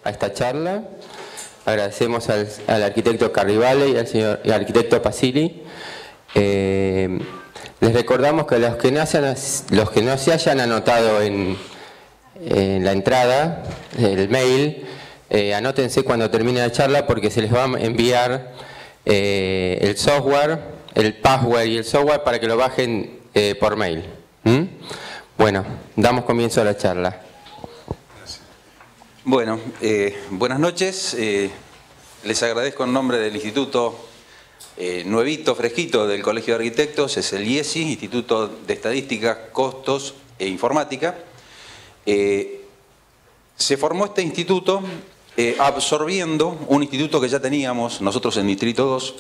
a esta charla. Agradecemos al arquitecto Carrivale y al arquitecto Pasili. Les recordamos que los que no se hayan anotado en la entrada del mail, anótense cuando termine la charla porque se les va a enviar el software, el password y el software para que lo bajen por mail. Bueno, damos comienzo a la charla. Bueno, buenas noches. Les agradezco en nombre del Instituto nuevito, fresquito del Colegio de Arquitectos, es el IESI, Instituto de Estadística, Costos e Informática. Se formó este instituto absorbiendo un instituto que ya teníamos nosotros en Distrito 2,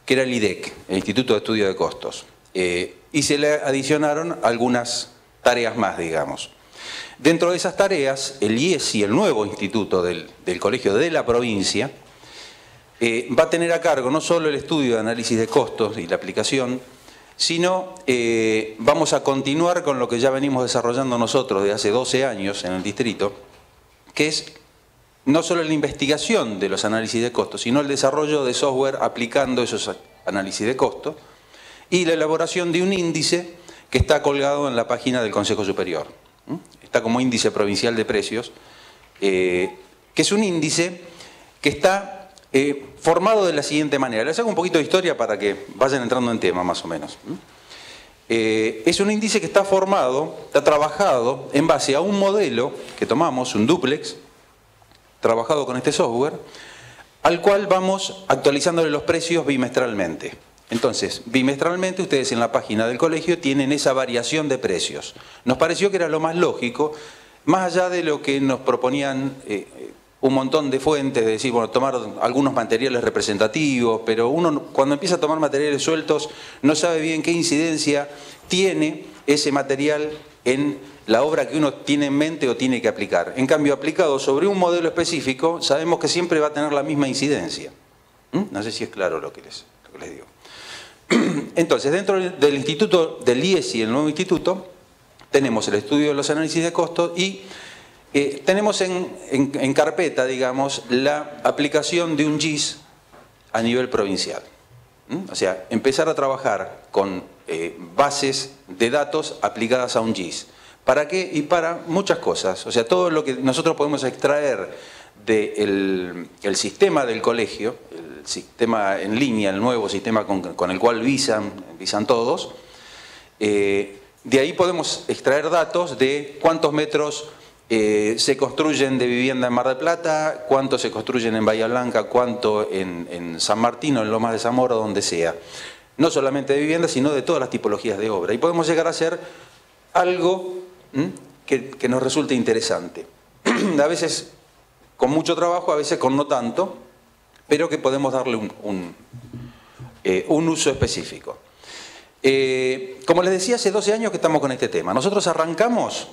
que era el IDEC, el Instituto de Estudio de Costos. Y se le adicionaron algunas tareas más, digamos. Dentro de esas tareas, el IESI, el nuevo instituto del colegio de la provincia, va a tener a cargo no solo el estudio de análisis de costos y la aplicación, sino vamos a continuar con lo que ya venimos desarrollando nosotros de hace 12 años en el distrito, que es no solo la investigación de los análisis de costos, sino el desarrollo de software aplicando esos análisis de costos y la elaboración de un índice que está colgado en la página del Consejo Superior. Está como índice provincial de precios, que es un índice que está formado de la siguiente manera. Les hago un poquito de historia para que vayan entrando en tema más o menos. Es un índice que está formado, está trabajado en base a un modelo que tomamos, un duplex, trabajado con este software, al cual vamos actualizándole los precios bimestralmente. Entonces, bimestralmente ustedes en la página del colegio tienen esa variación de precios. Nos pareció que era lo más lógico, más allá de lo que nos proponían un montón de fuentes, de decir, bueno, tomar algunos materiales representativos, pero uno cuando empieza a tomar materiales sueltos no sabe bien qué incidencia tiene ese material en la obra que uno tiene en mente o tiene que aplicar. En cambio, aplicado sobre un modelo específico, sabemos que siempre va a tener la misma incidencia. No sé si es claro lo que les digo. Entonces, dentro del instituto del IESI, el nuevo instituto, tenemos el estudio de los análisis de costos y tenemos en carpeta, digamos, la aplicación de un GIS a nivel provincial. O sea, empezar a trabajar con bases de datos aplicadas a un GIS. ¿Para qué? Y para muchas cosas. O sea, todo lo que nosotros podemos extraer del sistema del colegio, el sistema en línea, el nuevo sistema con el cual visan todos, de ahí podemos extraer datos de cuántos metros se construyen de vivienda en Mar del Plata, cuántos se construyen en Bahía Blanca, cuánto en San Martín o en Lomas de Zamora, donde sea. No solamente de vivienda, sino de todas las tipologías de obra. Y podemos llegar a hacer algo que nos resulte interesante. A veces con mucho trabajo, a veces con no tanto, pero que podemos darle un uso específico. Como les decía, hace 12 años que estamos con este tema. Nosotros arrancamos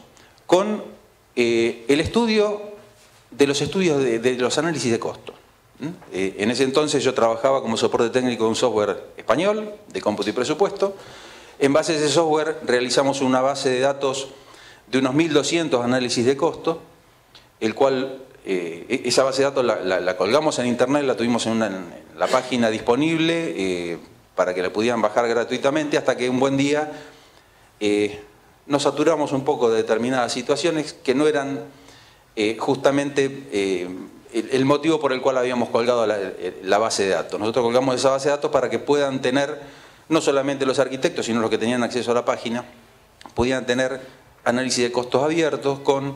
con el estudio de los estudios de los análisis de costos. En ese entonces yo trabajaba como soporte técnico de un software español, de cómputo y presupuesto. En base a ese software realizamos una base de datos de unos 1.200 análisis de costos, el cual esa base de datos la colgamos en internet, la tuvimos en la página disponible para que la pudieran bajar gratuitamente, hasta que un buen día nos saturamos un poco de determinadas situaciones que no eran justamente el motivo por el cual habíamos colgado la base de datos. Nosotros colgamos esa base de datos para que puedan tener, no solamente los arquitectos, sino los que tenían acceso a la página, pudieran tener análisis de costos abiertos con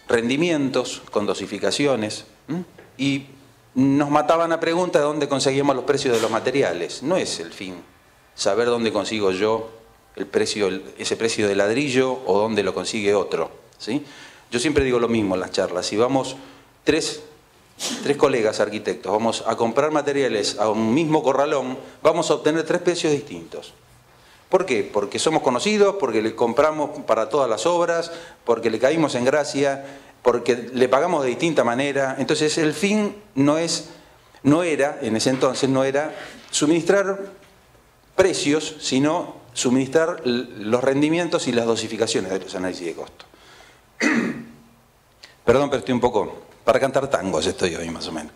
rendimientos, con dosificaciones, y nos mataban a preguntas de dónde conseguíamos los precios de los materiales. No es el fin saber dónde consigo yo ese precio de ladrillo o dónde lo consigue otro, ¿sí? Yo siempre digo lo mismo en las charlas. Si vamos tres colegas arquitectos, vamos a comprar materiales a un mismo corralón, vamos a obtener 3 precios distintos. ¿Por qué? Porque somos conocidos, porque le compramos para todas las obras, porque le caímos en gracia, porque le pagamos de distinta manera. Entonces el fin no era, en ese entonces, no era suministrar precios, sino suministrar los rendimientos y las dosificaciones de los análisis de costo. Perdón, pero estoy un poco... Para cantar tangos estoy hoy, más o menos.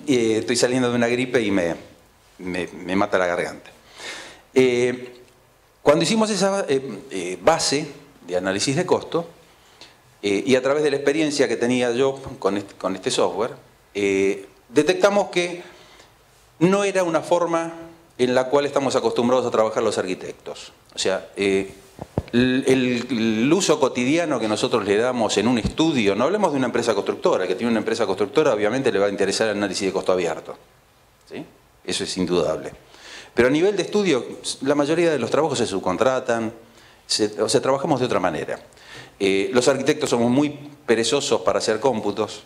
Estoy saliendo de una gripe y me mata la garganta. Cuando hicimos esa base de análisis de costo, y a través de la experiencia que tenía yo con este software, detectamos que no era una forma en la cual estamos acostumbrados a trabajar los arquitectos. O sea, el uso cotidiano que nosotros le damos en un estudio, no hablemos de una empresa constructora, que tiene una empresa constructora obviamente le va a interesar el análisis de costo abierto, ¿sí? Eso es indudable. Pero a nivel de estudio, la mayoría de los trabajos se subcontratan, o sea, trabajamos de otra manera. Los arquitectos somos muy perezosos para hacer cómputos,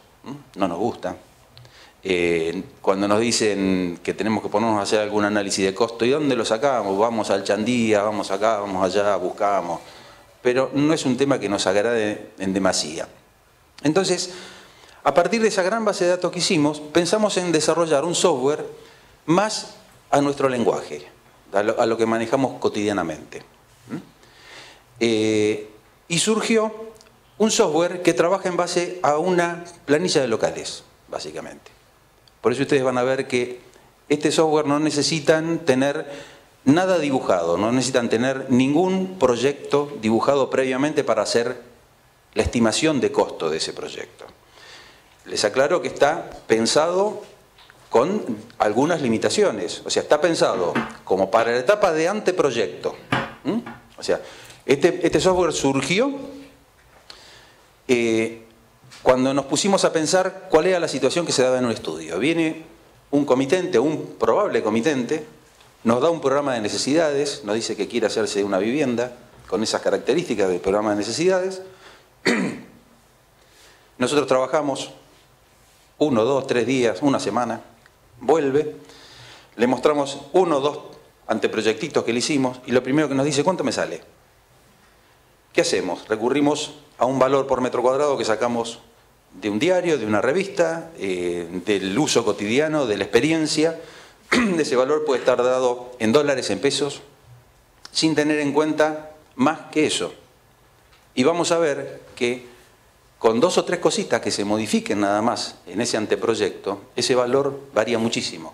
no nos gusta. Cuando nos dicen que tenemos que ponernos a hacer algún análisis de costo, ¿y dónde lo sacamos? Vamos al Chandía, vamos acá, vamos allá, buscamos. Pero no es un tema que nos agrade en demasía. Entonces, a partir de esa gran base de datos que hicimos, pensamos en desarrollar un software más a nuestro lenguaje, a lo que manejamos cotidianamente. Y surgió un software que trabaja en base a una planilla de locales, básicamente. Por eso ustedes van a ver que este software no necesitan tener nada dibujado, no necesitan tener ningún proyecto dibujado previamente para hacer la estimación de costo de ese proyecto. Les aclaro que está pensado con algunas limitaciones, o sea, está pensado como para la etapa de anteproyecto. O sea, este software surgió cuando nos pusimos a pensar cuál era la situación que se daba en un estudio. Viene un comitente, un probable comitente, nos da un programa de necesidades, nos dice que quiere hacerse una vivienda con esas características del programa de necesidades. Nosotros trabajamos 1, 2, 3 días, una semana, vuelve, le mostramos 1 o 2 anteproyectitos que le hicimos y lo primero que nos dice, ¿cuánto me sale? ¿Qué hacemos? Recurrimos a un valor por metro cuadrado que sacamos de un diario, de una revista, del uso cotidiano, de la experiencia. Ese valor puede estar dado en dólares, en pesos, sin tener en cuenta más que eso. Y vamos a ver que con 2 o 3 cositas que se modifiquen nada más en ese anteproyecto, ese valor varía muchísimo.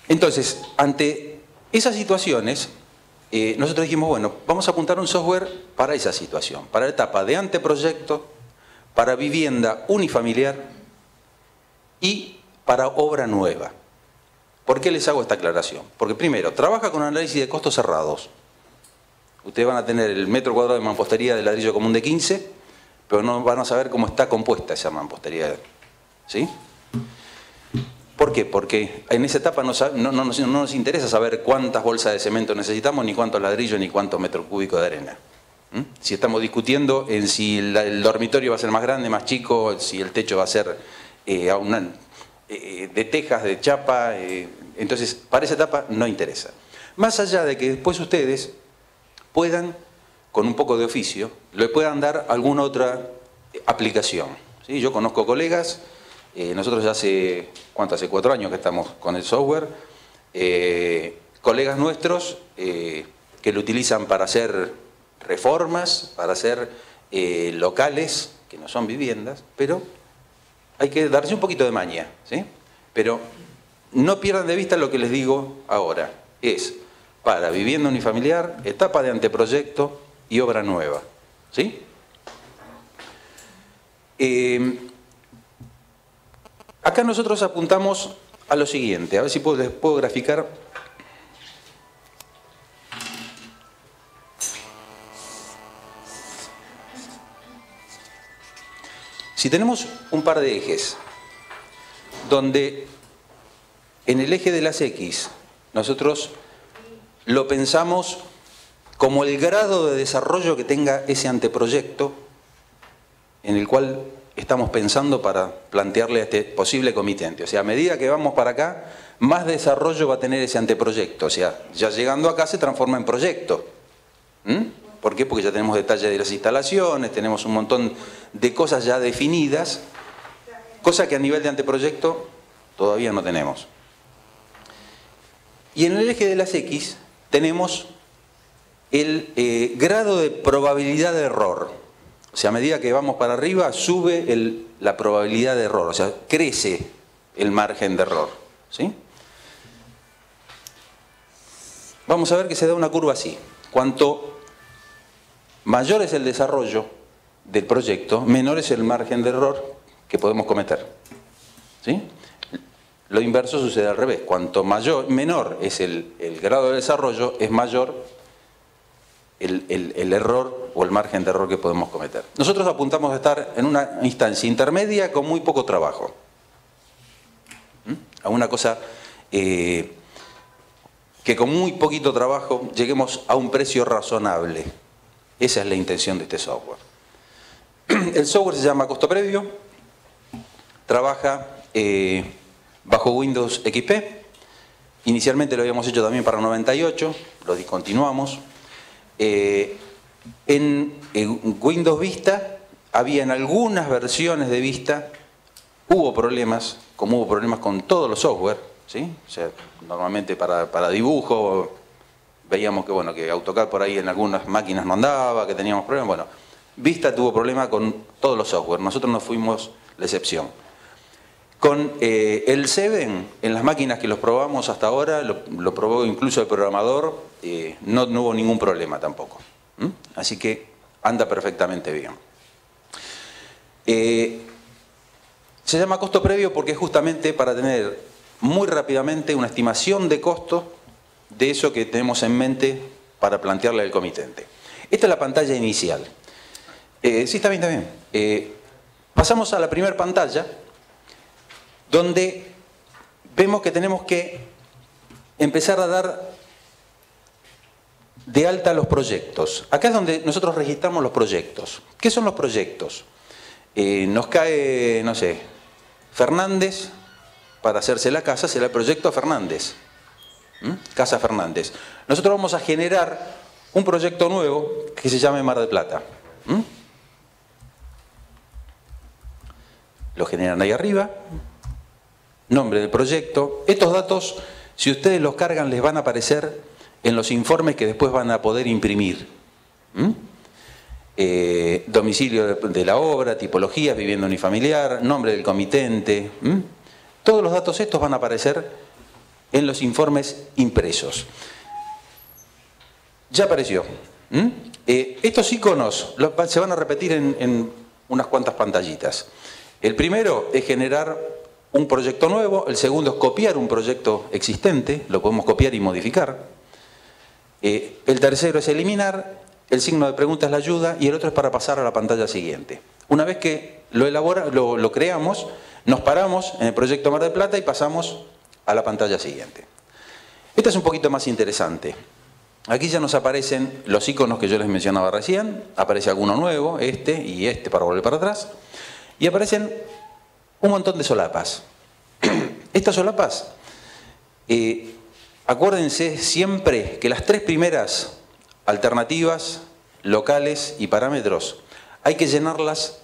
Entonces, ante esas situaciones, nosotros dijimos, bueno, vamos a apuntar un software para esa situación, para la etapa de anteproyecto, para vivienda unifamiliar y para obra nueva. ¿Por qué les hago esta aclaración? Porque primero, trabaja con análisis de costos cerrados. Ustedes van a tener el metro cuadrado de mampostería de ladrillo común de 15, pero no van a saber cómo está compuesta esa mampostería, ¿sí? ¿Por qué? Porque en esa etapa no nos interesa saber cuántas bolsas de cemento necesitamos, ni cuántos ladrillos, ni cuántos metros cúbicos de arena. Si estamos discutiendo en si el dormitorio va a ser más grande, más chico, si el techo va a ser de tejas, de chapa, entonces para esa etapa no interesa. Más allá de que después ustedes puedan, con un poco de oficio, le puedan dar alguna otra aplicación. ¿Sí? Yo conozco colegas, nosotros ya hace 4 años que estamos con el software, colegas nuestros que lo utilizan para hacer reformas, para hacer locales, que no son viviendas, pero hay que darse un poquito de maña, ¿sí? Pero no pierdan de vista lo que les digo ahora, es para vivienda unifamiliar, etapa de anteproyecto y obra nueva, ¿sí? Acá nosotros apuntamos a lo siguiente, a ver si les puedo graficar. Si tenemos un par de ejes, donde en el eje de las X nosotros lo pensamos como el grado de desarrollo que tenga ese anteproyecto en el cual estamos pensando para plantearle a este posible comitente. O sea, a medida que vamos para acá, más desarrollo va a tener ese anteproyecto. O sea, ya llegando acá se transforma en proyecto. ¿Por qué? Porque ya tenemos detalles de las instalaciones, tenemos un montón de cosas ya definidas, cosa que a nivel de anteproyecto todavía no tenemos. Y en el eje de las X tenemos el grado de probabilidad de error. O sea, a medida que vamos para arriba, sube la probabilidad de error, o sea, crece el margen de error, ¿sí? Vamos a ver que se da una curva así. Cuanto mayor es el desarrollo del proyecto, menor es el margen de error que podemos cometer, ¿sí? Lo inverso sucede al revés. Cuanto menor es el grado de desarrollo, es mayor el error o el margen de error que podemos cometer. Nosotros apuntamos a estar en una instancia intermedia con muy poco trabajo. A una cosa que con muy poquito trabajo lleguemos a un precio razonable. Esa es la intención de este software. El software se llama Costo Previo, trabaja bajo Windows XP. Inicialmente lo habíamos hecho también para 98, lo discontinuamos. En Windows Vista, había en algunas versiones de Vista, hubo problemas, como hubo problemas con todos los software, ¿sí? O sea, normalmente para dibujo veíamos que, bueno, que AutoCAD por ahí en algunas máquinas no andaba, que teníamos problemas. Bueno, Vista tuvo problemas con todos los software, nosotros no fuimos la excepción. Con el Seven, en las máquinas que los probamos hasta ahora, lo probó incluso el programador, no hubo ningún problema tampoco. Así que anda perfectamente bien. Se llama costo previo porque es justamente para tener muy rápidamente una estimación de costo de eso que tenemos en mente para plantearle al comitente. Esta es la pantalla inicial. Sí, está bien, está bien. Pasamos a la primera pantalla, donde vemos que tenemos que empezar a dar de alta los proyectos. Acá es donde nosotros registramos los proyectos. ¿Qué son los proyectos? Nos cae, no sé, Fernández, para hacerse la casa, será el proyecto Fernández. Casa Fernández. Nosotros vamos a generar un proyecto nuevo que se llame Mar del Plata. Lo generan ahí arriba. Nombre del proyecto. Estos datos, si ustedes los cargan, les van a aparecer en los informes que después van a poder imprimir. Domicilio de la obra, tipologías, vivienda unifamiliar, nombre del comitente. Todos los datos estos van a aparecer en los informes impresos. Ya apareció. Estos iconos se van a repetir en unas cuantas pantallitas. El primero es generar un proyecto nuevo, el segundo es copiar un proyecto existente, lo podemos copiar y modificar. El tercero es eliminar, el signo de pregunta es la ayuda y el otro es para pasar a la pantalla siguiente. Una vez que lo creamos, nos paramos en el proyecto Mar del Plata y pasamos a la pantalla siguiente. Esta es un poquito más interesante. Aquí ya nos aparecen los iconos que yo les mencionaba recién, aparece alguno nuevo, este y este para volver para atrás, y aparecen un montón de solapas. Estas solapas, acuérdense siempre que las tres primeras alternativas, locales y parámetros, hay que llenarlas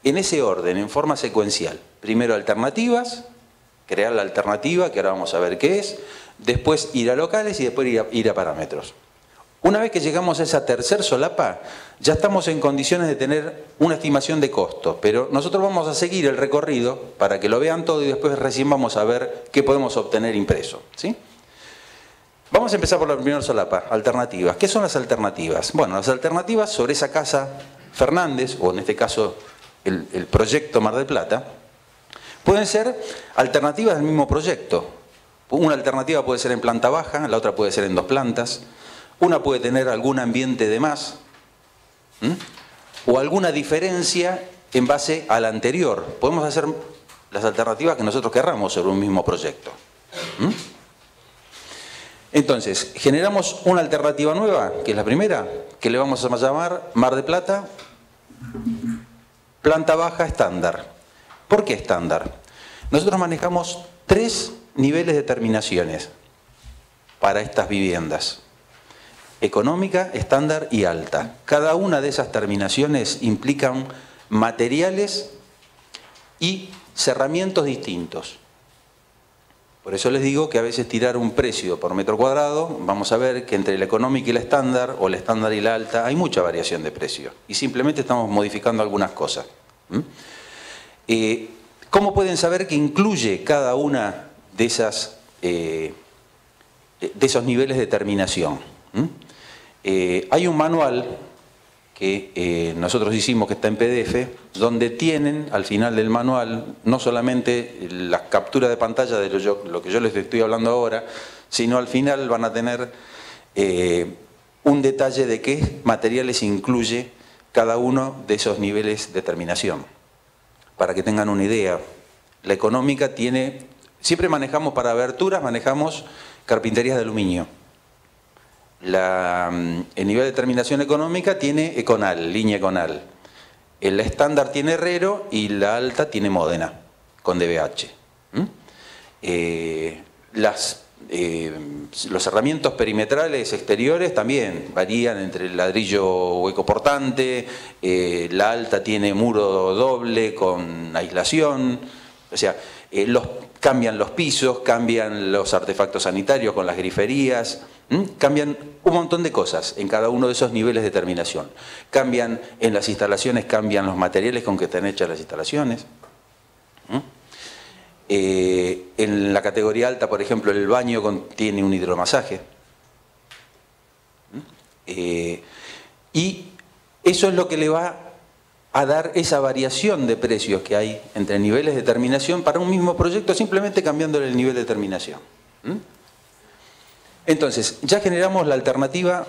en ese orden, en forma secuencial. Primero alternativas, crear la alternativa, que ahora vamos a ver qué es, después ir a locales y después ir a parámetros. Una vez que llegamos a esa tercer solapa, ya estamos en condiciones de tener una estimación de costo, pero nosotros vamos a seguir el recorrido para que lo vean todo y después recién vamos a ver qué podemos obtener impreso, ¿sí? Vamos a empezar por la primera solapa, alternativas. ¿Qué son las alternativas? Bueno, las alternativas sobre esa casa Fernández, o en este caso el proyecto Mar del Plata, pueden ser alternativas del mismo proyecto. Una alternativa puede ser en planta baja, la otra puede ser en 2 plantas. Una puede tener algún ambiente de más, o alguna diferencia en base a la anterior. Podemos hacer las alternativas que nosotros querramos sobre un mismo proyecto. Entonces, generamos una alternativa nueva, que es la primera, que le vamos a llamar Mar del Plata, planta baja estándar. ¿Por qué estándar? Nosotros manejamos 3 niveles de terminaciones para estas viviendas: económica, estándar y alta. Cada una de esas terminaciones implican materiales y cerramientos distintos. Por eso les digo que a veces tirar un precio por metro cuadrado, vamos a ver que entre la económica y la estándar, o la estándar y la alta, hay mucha variación de precio. Y simplemente estamos modificando algunas cosas. ¿Cómo pueden saber que incluye cada una de esos niveles de terminación? Hay un manual que nosotros hicimos, que está en PDF, donde tienen al final del manual no solamente las capturas de pantalla de lo que yo les estoy hablando ahora, sino al final van a tener un detalle de qué materiales incluye cada uno de esos niveles de terminación. Para que tengan una idea, la económica tiene, siempre manejamos para aberturas, manejamos carpinterías de aluminio. El nivel de terminación económica tiene Econal, línea Econal. El estándar tiene Herrero y la alta tiene Módena, con DBH. Los cerramientos perimetrales exteriores también varían entre el ladrillo hueco portante, la alta tiene muro doble con aislación, o sea, cambian los pisos, cambian los artefactos sanitarios con las griferías, cambian un montón de cosas en cada uno de esos niveles de terminación. Cambian en las instalaciones, cambian los materiales con que están hechas las instalaciones. En la categoría alta, por ejemplo, el baño contiene un hidromasaje. Y eso es lo que le va a dar esa variación de precios que hay entre niveles de terminación para un mismo proyecto, simplemente cambiándole el nivel de terminación. Entonces, ya generamos la alternativa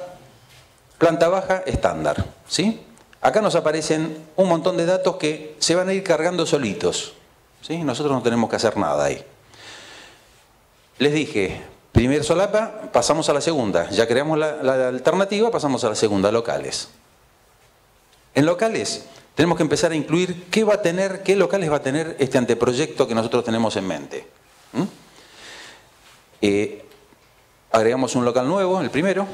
planta baja estándar, ¿sí? Acá nos aparecen un montón de datos que se van a ir cargando solitos, ¿sí? Nosotros no tenemos que hacer nada ahí. Les dije, primer solapa, pasamos a la segunda. Ya creamos la alternativa, pasamos a la segunda, locales. En locales tenemos que empezar a incluir qué locales va a tener este anteproyecto que nosotros tenemos en mente. Agregamos un local nuevo, el primero,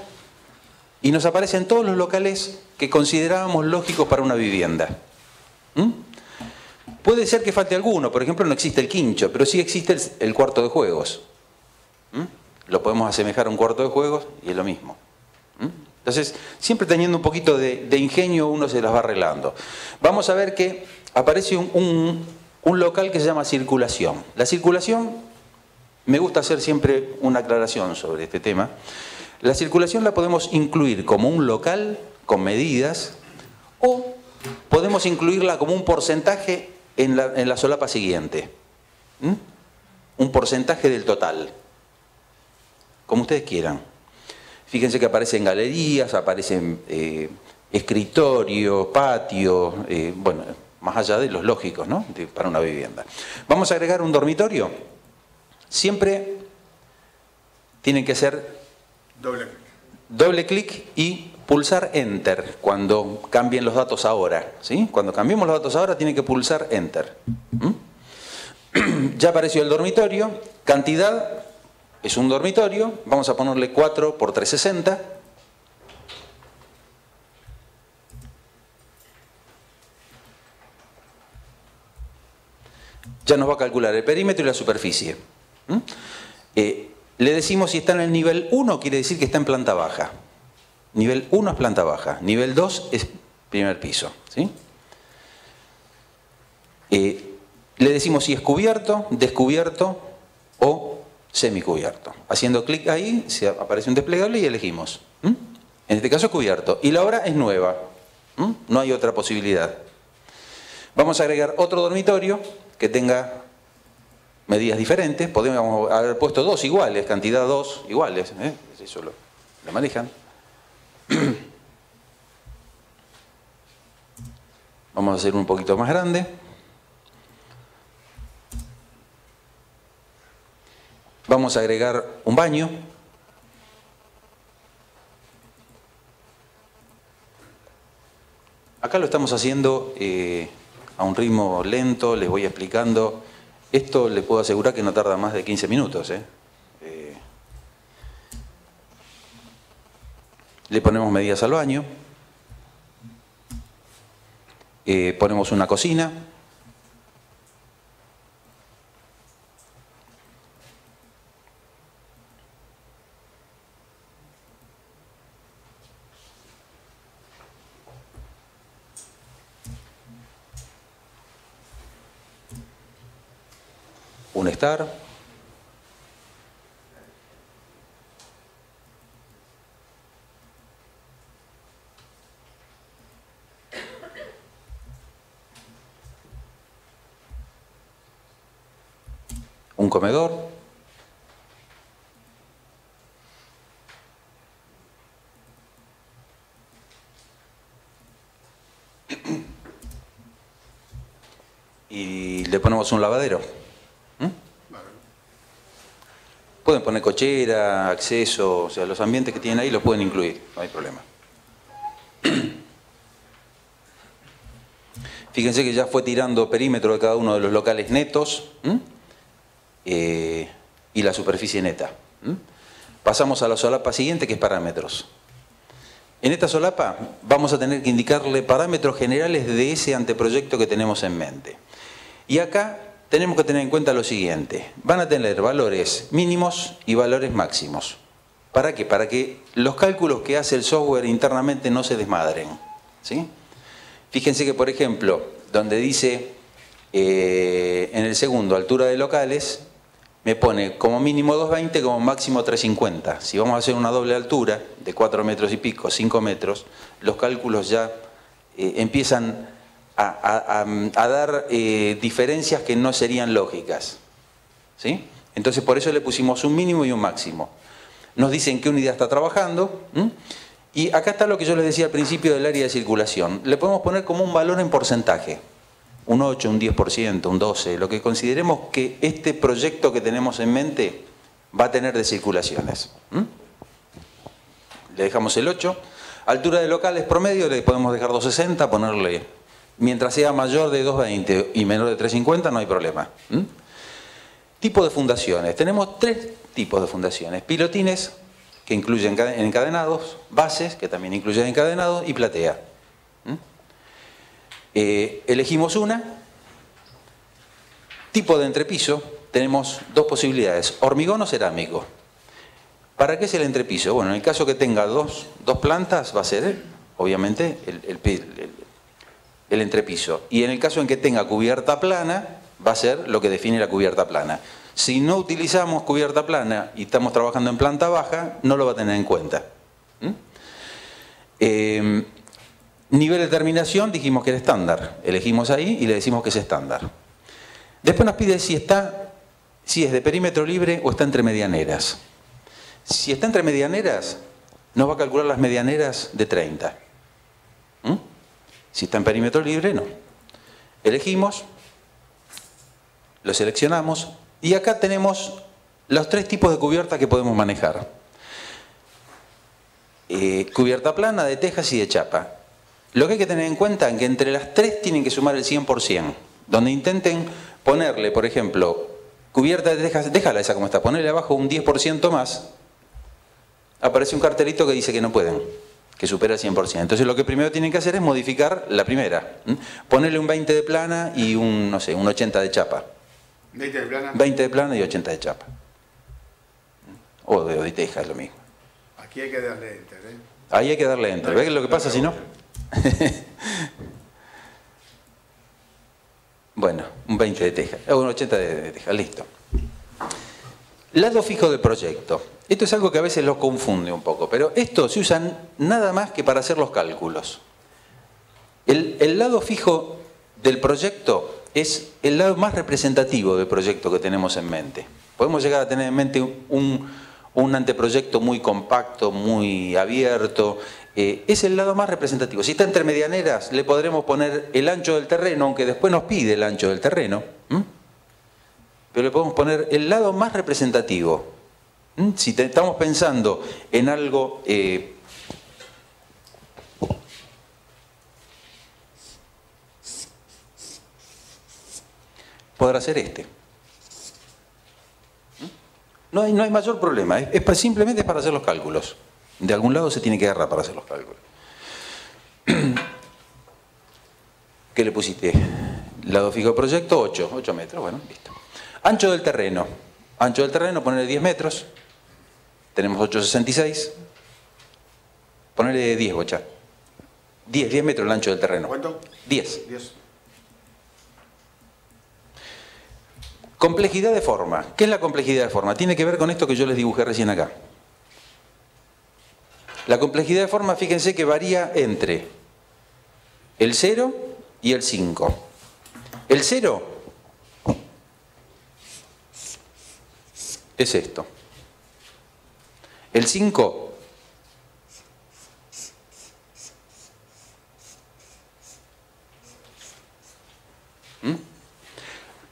y nos aparecen todos los locales que considerábamos lógicos para una vivienda. Puede ser que falte alguno, por ejemplo no existe el quincho, pero sí existe el cuarto de juegos. Lo podemos asemejar a un cuarto de juegos y es lo mismo. Entonces, siempre teniendo un poquito de ingenio uno se las va arreglando. Vamos a ver que aparece un local que se llama circulación. La circulación, me gusta hacer siempre una aclaración sobre este tema. La circulación la podemos incluir como un local con medidas o podemos incluirla como un porcentaje en la solapa siguiente. Un porcentaje del total. Como ustedes quieran. Fíjense que aparecen galerías, aparecen escritorios, patios, bueno, más allá de los lógicos, ¿no? Para una vivienda. Vamos a agregar un dormitorio. Siempre tienen que hacer doble clic y pulsar Enter cuando cambien los datos ahora, ¿sí? Cuando cambiemos los datos ahora tienen que pulsar Enter. Ya apareció el dormitorio, cantidad, es un dormitorio, vamos a ponerle 4 por 360. Ya nos va a calcular el perímetro y la superficie. Le decimos si está en el nivel 1, quiere decir que está en planta baja. Nivel 1 es planta baja, nivel 2 es primer piso, ¿sí? Le decimos si es cubierto, descubierto o semicubierto. Haciendo clic ahí, se aparece un desplegable y elegimos. En este caso es cubierto. Y la hora es nueva. No hay otra posibilidad. Vamos a agregar otro dormitorio que tenga medidas diferentes. Podemos haber puesto 2 iguales, cantidad 2 iguales. Eso lo manejan. Vamos a hacer un poquito más grande. Vamos a agregar un baño. Acá lo estamos haciendo a un ritmo lento, les voy explicando. Esto les puedo asegurar que no tarda más de 15 minutos. Le ponemos medidas al baño. Ponemos una cocina. un estar. Un comedor. Y le ponemos un lavadero. Pueden poner cochera, acceso, o sea, los ambientes que tienen ahí los pueden incluir, no hay problema. Fíjense que ya fue tirando perímetro de cada uno de los locales netos y la superficie neta. Pasamos a la solapa siguiente, que es parámetros. En esta solapa vamos a tener que indicarle parámetros generales de ese anteproyecto que tenemos en mente. Y acá tenemos que tener en cuenta lo siguiente. Van a tener valores mínimos y valores máximos. ¿Para qué? Para que los cálculos que hace el software internamente no se desmadren. ¿Sí? Fíjense que, por ejemplo, donde dice en el segundo, altura de locales, me pone como mínimo 220, como máximo 350. Si vamos a hacer una doble altura de 4 metros y pico, 5 metros, los cálculos ya empiezan a dar diferencias que no serían lógicas. ¿Sí? Entonces por eso le pusimos un mínimo y un máximo. Nos dicen qué unidad está trabajando. Y acá está lo que yo les decía al principio del área de circulación. Le podemos poner como un valor en porcentaje. Un 8, un 10%, un 12%. Lo que consideremos que este proyecto que tenemos en mente va a tener de circulaciones. Le dejamos el 8. Altura de locales promedio le podemos dejar 260, ponerle... Mientras sea mayor de 220 y menor de 350 no hay problema. Tipo de fundaciones. Tenemos 3 tipos de fundaciones. Pilotines, que incluyen encadenados, bases, que también incluyen encadenados, y platea. Elegimos una. Tipo de entrepiso, tenemos 2 posibilidades, hormigón o cerámico. ¿Para qué es el entrepiso? Bueno, en el caso que tenga dos plantas va a ser, obviamente, el entrepiso. Y en el caso en que tenga cubierta plana, va a ser lo que define la cubierta plana. Si no utilizamos cubierta plana y estamos trabajando en planta baja, no lo va a tener en cuenta. Nivel de terminación, dijimos que era estándar. Elegimos ahí y le decimos que es estándar. Después nos pide si es de perímetro libre o está entre medianeras. Si está entre medianeras, nos va a calcular las medianeras de 30. Si está en perímetro libre, no. Elegimos, lo seleccionamos y acá tenemos los 3 tipos de cubierta que podemos manejar. Cubierta plana, de tejas y de chapa. Lo que hay que tener en cuenta es que entre las 3 tienen que sumar el 100%. Donde intenten ponerle, por ejemplo, cubierta de tejas, déjala esa como está, ponerle abajo un 10% más, aparece un cartelito que dice que no pueden, que supera el 100%. Entonces lo que primero tienen que hacer es modificar la primera. Ponerle un 20 de plana y un 80 de chapa. 20 de plana. 20 de plana y 80 de chapa. O de teja, es lo mismo. Aquí hay que darle enter, Ahí hay que darle enter. ¿Ves lo que pasa si no? Bueno, un 20 de teja, un 80 de teja, listo. Lado fijo del proyecto. Esto es algo que a veces lo confunde un poco, pero esto se usa nada más que para hacer los cálculos. El lado fijo del proyecto es el lado más representativo del proyecto que tenemos en mente. Podemos llegar a tener en mente un anteproyecto muy compacto, muy abierto. Es el lado más representativo. Si está entre medianeras, le podremos poner el ancho del terreno, aunque después nos pide el ancho del terreno. Pero le podemos poner el lado más representativo. Si estamos pensando en algo podrá ser este. No hay mayor problema, simplemente para hacer los cálculos. De algún lado se tiene que agarrar para hacer los cálculos. ¿Qué le pusiste? Lado fijo de proyecto, 8 metros, bueno, listo. Ancho del terreno. Ancho del terreno, ponerle 10 metros. Tenemos 8,66. Ponerle 10, bocha. 10 metros el ancho del terreno. ¿Cuánto? 10. Complejidad de forma. ¿Qué es la complejidad de forma? Tiene que ver con esto que yo les dibujé recién acá. La complejidad de forma, fíjense que varía entre el 0 y el 5. El 0 es esto. El 5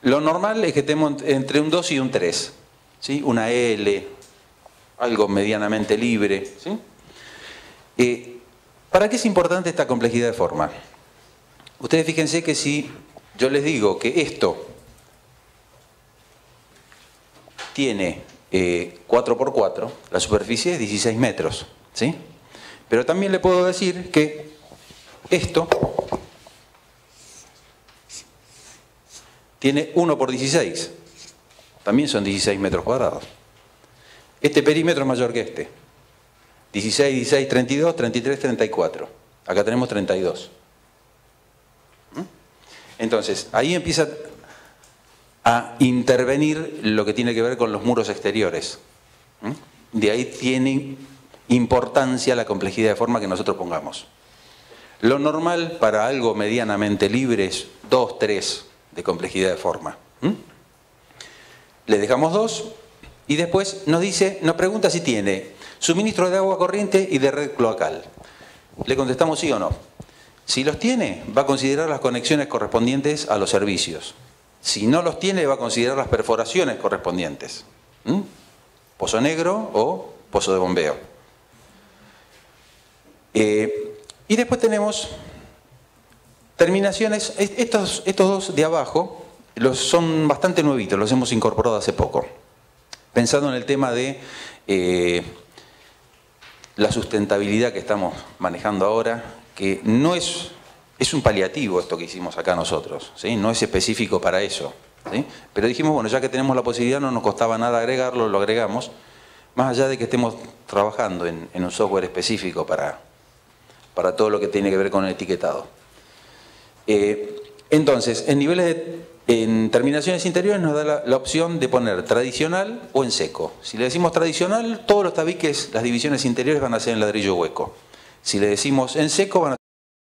lo normal es que estemos entre un 2 y un 3, ¿sí? Una L, algo medianamente libre, ¿sí? ¿Para qué es importante esta complejidad de forma? Ustedes fíjense que si yo les digo que esto tiene 4×4, la superficie es 16 metros, ¿sí? Pero también le puedo decir que esto tiene 1×16, también son 16 metros cuadrados. Este perímetro es mayor que este. 16, 16, 32, 33, 34. Acá tenemos 32. Entonces, ahí empieza a intervenir lo que tiene que ver con los muros exteriores. De ahí tiene importancia la complejidad de forma que nosotros pongamos. Lo normal para algo medianamente libre es 2, 3 de complejidad de forma. Le dejamos 2 y después nos pregunta si tiene suministro de agua corriente y de red cloacal. Le contestamos sí o no. Si los tiene, va a considerar las conexiones correspondientes a los servicios. Si no los tiene, va a considerar las perforaciones correspondientes. Pozo negro o pozo de bombeo. Y después tenemos terminaciones. Estos dos de abajo son bastante nuevitos, los hemos incorporado hace poco. Pensando en el tema de la sustentabilidad que estamos manejando ahora, que no es un paliativo esto que hicimos acá nosotros, ¿sí? No es específico para eso, ¿sí? Pero dijimos, bueno, ya que tenemos la posibilidad, no nos costaba nada agregarlo, lo agregamos, más allá de que estemos trabajando en un software específico para todo lo que tiene que ver con el etiquetado. Entonces, en terminaciones interiores nos da la opción de poner tradicional o en seco. Si le decimos tradicional, todos los tabiques, las divisiones interiores van a ser en ladrillo hueco. Si le decimos en seco, van a